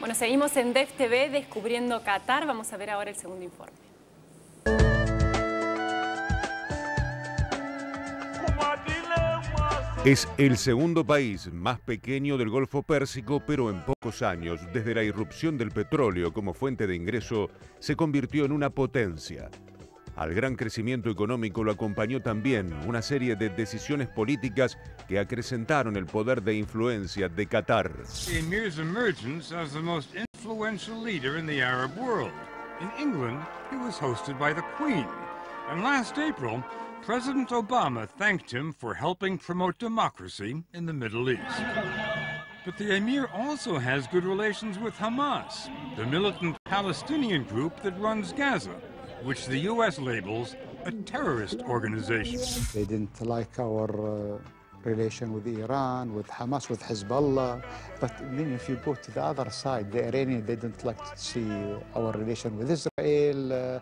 Bueno, seguimos en DEF TV descubriendo Qatar. Vamos a ver ahora el segundo informe. Es el segundo país más pequeño del Golfo Pérsico, pero en pocos años, desde la irrupción del petróleo como fuente de ingreso, se convirtió en una potencia. Al gran crecimiento económico lo acompañó también una serie de decisiones políticas que acrecentaron el poder de influencia de Qatar. Emir's emergence as the most influential leader in the Arab world. In England, he was hosted by the Queen, and last April, President Obama thanked him for helping promote democracy in the Middle East. But the Emir also has good relations with Hamas, the militant Palestinian group that runs Gaza, which the U.S. labels a terrorist organization. They didn't like our relation with Iran, with Hamas, with Hezbollah. But then if you go to the other side, the Iranians, they didn't like to see our relation with Israel.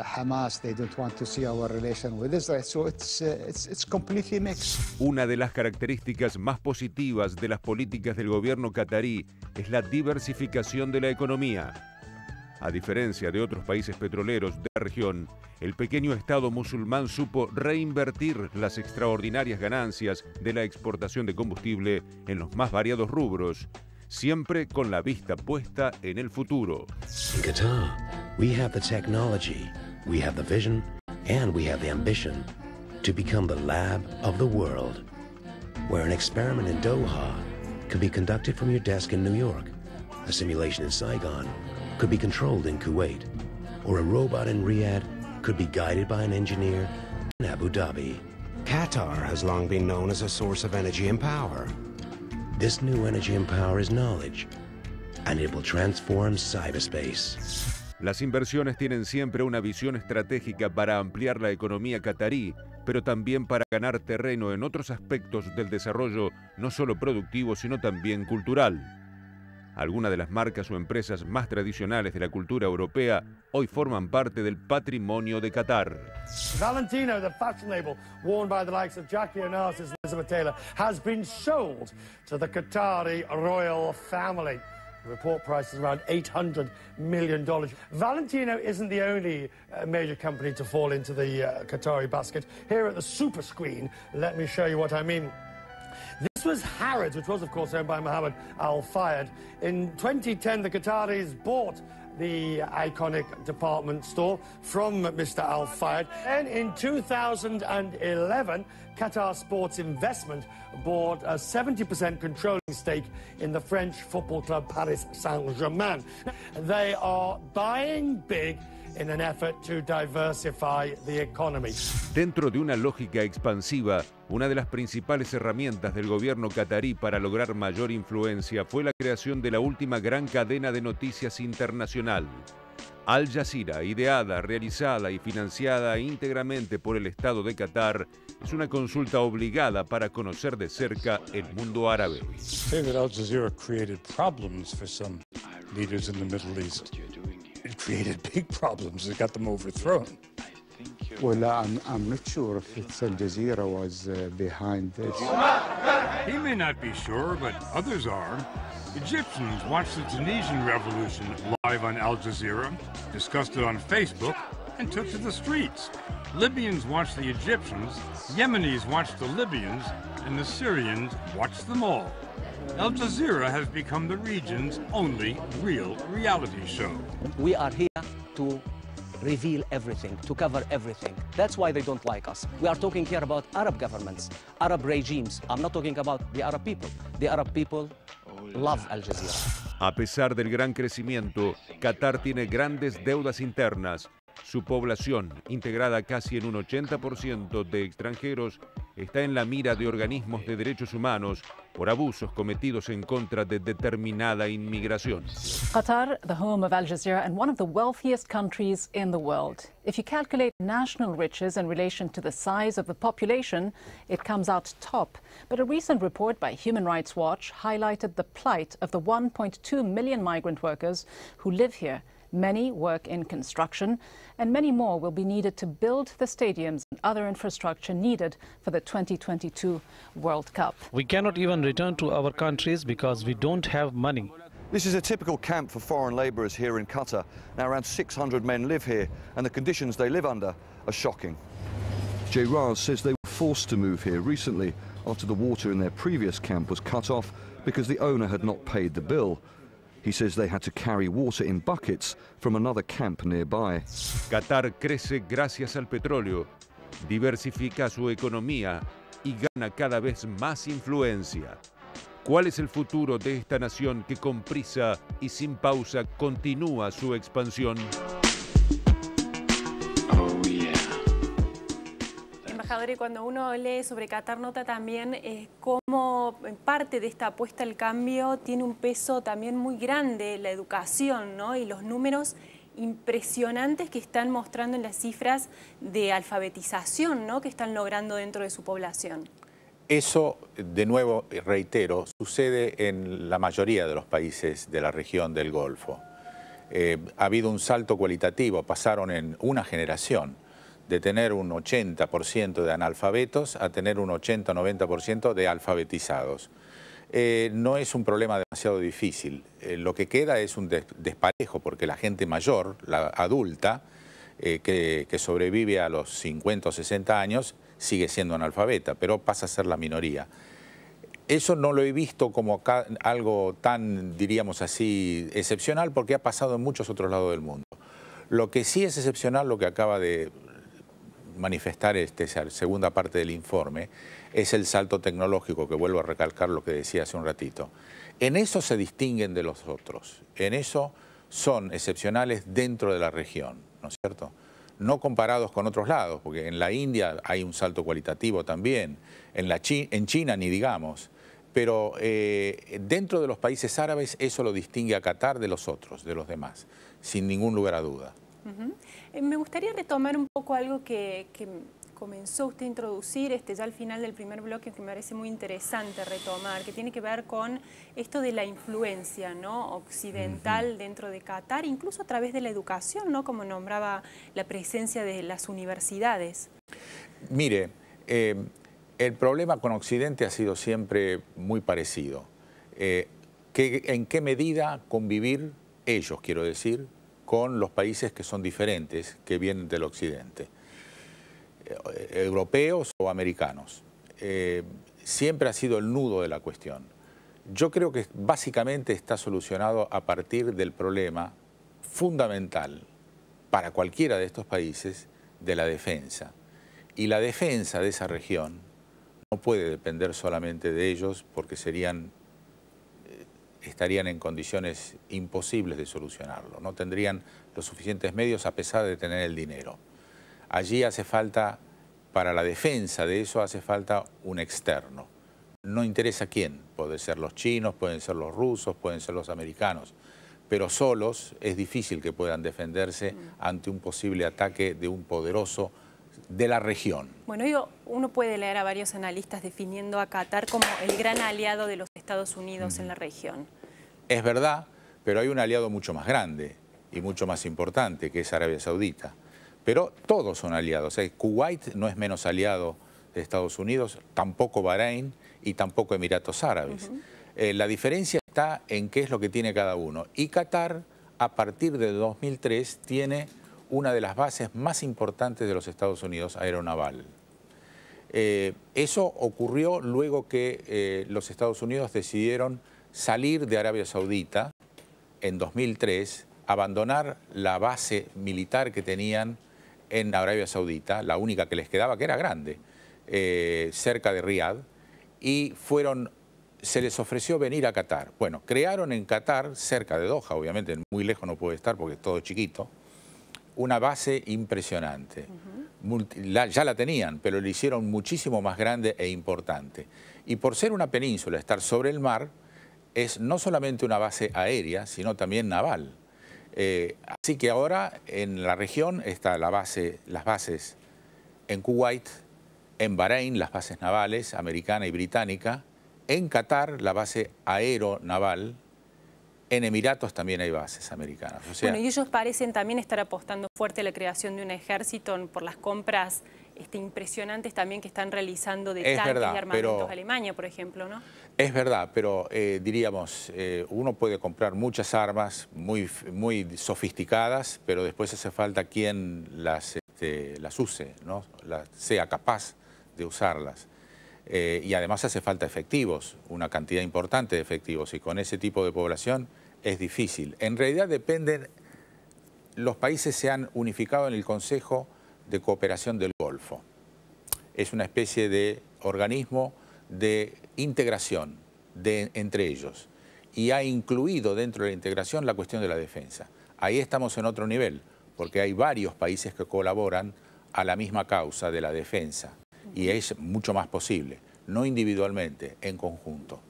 Hamas, they don't want to see our relation with Israel, so it's completely mixed. Una de las características más positivas de las políticas del gobierno catarí es la diversificación de la economía. A diferencia de otros países petroleros de la región, el pequeño estado musulmán supo reinvertir las extraordinarias ganancias de la exportación de combustible en los más variados rubros, siempre con la vista puesta en el futuro. In Qatar, we have the technology, we have the vision, and we have the ambition to become the lab of the world, where an experiment in Doha could be conducted from your desk in New York, a simulation in Saigon could be controlled in Kuwait, or a robot in Riyadh could be guided by an engineer in Abu Dhabi. Qatar has long been known as a source of energy and power. This new energy and power is knowledge, and it will transform cyberspace. Las inversiones tienen siempre una visión estratégica para ampliar la economía catarí, pero también para ganar terreno en otros aspectos del desarrollo, no solo productivo, sino también cultural. Algunas de las marcas o empresas más tradicionales de la cultura europea hoy forman parte del patrimonio de Qatar. Valentino, the fashion label worn by the likes of Jackie Onassis and Elizabeth Taylor, has been sold to the Qatari royal family. The report price is around $800 million. Valentino isn't the only major company to fall into the Qatari basket. Here at the super screen, let me show you what I mean. This was Harrods, which was, of course, owned by Mohammed Al Fayed. In 2010, the Qataris bought the iconic department store from Mr. Al Fayed. And in 2011, Qatar Sports Investment bought a 70% controlling stake in the French football club Paris Saint-Germain. They are buying big in an effort to diversify the economy. Dentro de una lógica expansiva, una de las principales herramientas del gobierno catarí para lograr mayor influencia fue la creación de la última gran cadena de noticias internacional. Al Jazeera, ideada, realizada y financiada íntegramente por el Estado de Qatar, es una consulta obligada para conocer de cerca el mundo árabe. Say that Al Jazeera created problems for some leaders in the Middle East. It created big problems. It got them overthrown. Well, I'm not sure if it's Al Jazeera was behind this. He may not be sure, but others are. Egyptians watched the Tunisian revolution live on Al Jazeera, discussed it on Facebook, and took to the streets. Libyans watched the Egyptians, Yemenis watched the Libyans, and the Syrians watched them all. Al Jazeera has become the region's only real reality show. We are here to reveal everything, to cover everything. That's why they don't like us. We are talking here about Arab governments, Arab regimes. I'm not talking about the Arab people. The Arab people love Al Jazeera. A pesar del gran crecimiento, Qatar tiene grandes deudas internas. Su población, integrada casi en un 80% de extranjeros, está en la mira de organismos de derechos humanos por abusos cometidos en contra de determinada inmigración. Qatar, the home of Al Jazeera and one of the wealthiest countries in the world. If you calculate national riches in relation to the size of the population, it comes out top. But a recent report by Human Rights Watch highlighted the plight of the 1.2 million migrant workers who live here. Many work in construction, and many more will be needed to build the stadiums and other infrastructure needed for the 2022 World Cup. We cannot even return to our countries because we don't have money. This is a typical camp for foreign labourers here in Qatar. Now around 600 men live here and the conditions they live under are shocking. Jay Raz says they were forced to move here recently after the water in their previous camp was cut off because the owner had not paid the bill. He says they had to carry water in buckets from another camp nearby. Qatar crece gracias al petróleo, diversifica su economía y gana cada vez más influencia. ¿Cuál es el futuro de esta nación que con prisa y sin pausa continúa su expansión? Embajador, y cuando uno lee sobre Qatar nota también cómo parte de esta apuesta al cambio tiene un peso también muy grande la educación, ¿no? Y los números impresionantes que están mostrando en las cifras de alfabetización, ¿no?, que están logrando dentro de su población. Eso, de nuevo, reitero, sucede en la mayoría de los países de la región del Golfo. Ha habido un salto cualitativo, pasaron en una generación de tener un 80% de analfabetos a tener un 80-90% de alfabetizados. No es un problema demasiado difícil. Lo que queda es un desparejo, porque la gente mayor, la adulta, que sobrevive a los 50 o 60 años, sigue siendo analfabeta, pero pasa a ser la minoría. Eso no lo he visto como algo tan, diríamos así, excepcional, porque ha pasado en muchos otros lados del mundo. Lo que sí es excepcional, lo que acaba de manifestar esa segunda parte del informe, es el salto tecnológico, que vuelvo a recalcar lo que decía hace un ratito. En eso se distinguen de los otros, en eso son excepcionales dentro de la región, ¿no es cierto? No comparados con otros lados, porque en la India hay un salto cualitativo también, en China ni digamos, pero dentro de los países árabes eso lo distingue a Qatar de los otros, de los demás, sin ningún lugar a duda. Me gustaría retomar un poco algo que comenzó usted a introducir ya al final del primer bloque, que me parece muy interesante retomar, que tiene que ver con esto de la influencia, ¿no?, occidental dentro de Qatar, incluso a través de la educación, ¿no?, como nombraba la presencia de las universidades. Mire, el problema con Occidente ha sido siempre muy parecido. ¿En qué medida convivir ellos, quiero decir, con los países que son diferentes, que vienen del Occidente? Europeos o americanos. Siempre ha sido el nudo de la cuestión. Yo creo que básicamente está solucionado a partir del problema fundamental para cualquiera de estos países de la defensa. Y la defensa de esa región no puede depender solamente de ellos, porque estarían en condiciones imposibles de solucionarlo. No tendrían los suficientes medios a pesar de tener el dinero. Allí hace falta, para la defensa de eso, hace falta un externo. No interesa quién, pueden ser los chinos, pueden ser los rusos, pueden ser los americanos, pero solos es difícil que puedan defenderse ante un posible ataque de un poderoso de la región. Bueno, uno puede leer a varios analistas definiendo a Qatar como el gran aliado de los Estados Unidos en la región. Es verdad, pero hay un aliado mucho más grande y mucho más importante, que es Arabia Saudita. Pero todos son aliados. Kuwait no es menos aliado de Estados Unidos, tampoco Bahrein y tampoco Emiratos Árabes. La diferencia está en qué es lo que tiene cada uno. Y Qatar, a partir de 2003, tiene una de las bases más importantes de los Estados Unidos, aeronaval. Eso ocurrió luego que los Estados Unidos decidieron salir de Arabia Saudita en 2003, abandonar la base militar que tenían en Arabia Saudita, la única que les quedaba, que era grande, cerca de Riad, y se les ofreció venir a Qatar. Bueno, crearon en Qatar, cerca de Doha, obviamente, muy lejos no puede estar porque es todo chiquito, una base impresionante. Ya la tenían, pero la hicieron muchísimo más grande e importante. Y por ser una península, estar sobre el mar, es no solamente una base aérea, sino también naval. Así que ahora en la región están las bases en Kuwait, en Bahrein las bases navales, americana y británica, en Qatar la base aeronaval, en Emiratos también hay bases americanas. O sea, bueno, y ellos parecen también estar apostando fuerte a la creación de un ejército por las compras impresionantes también que están realizando de tanques y armamentos a Alemania, por ejemplo, ¿no? Es verdad, pero diríamos, uno puede comprar muchas armas muy sofisticadas, pero después hace falta quien las use, ¿no? Sea capaz de usarlas. Y además hace falta efectivos, una cantidad importante de efectivos, y con ese tipo de población es difícil. En realidad dependen, los países se han unificado en el Consejo de Cooperación del Golfo. Es una especie de organismo de integración entre ellos, y ha incluido dentro de la integración la cuestión de la defensa. Ahí estamos en otro nivel, porque hay varios países que colaboran a la misma causa de la defensa, y es mucho más posible, no individualmente, en conjunto.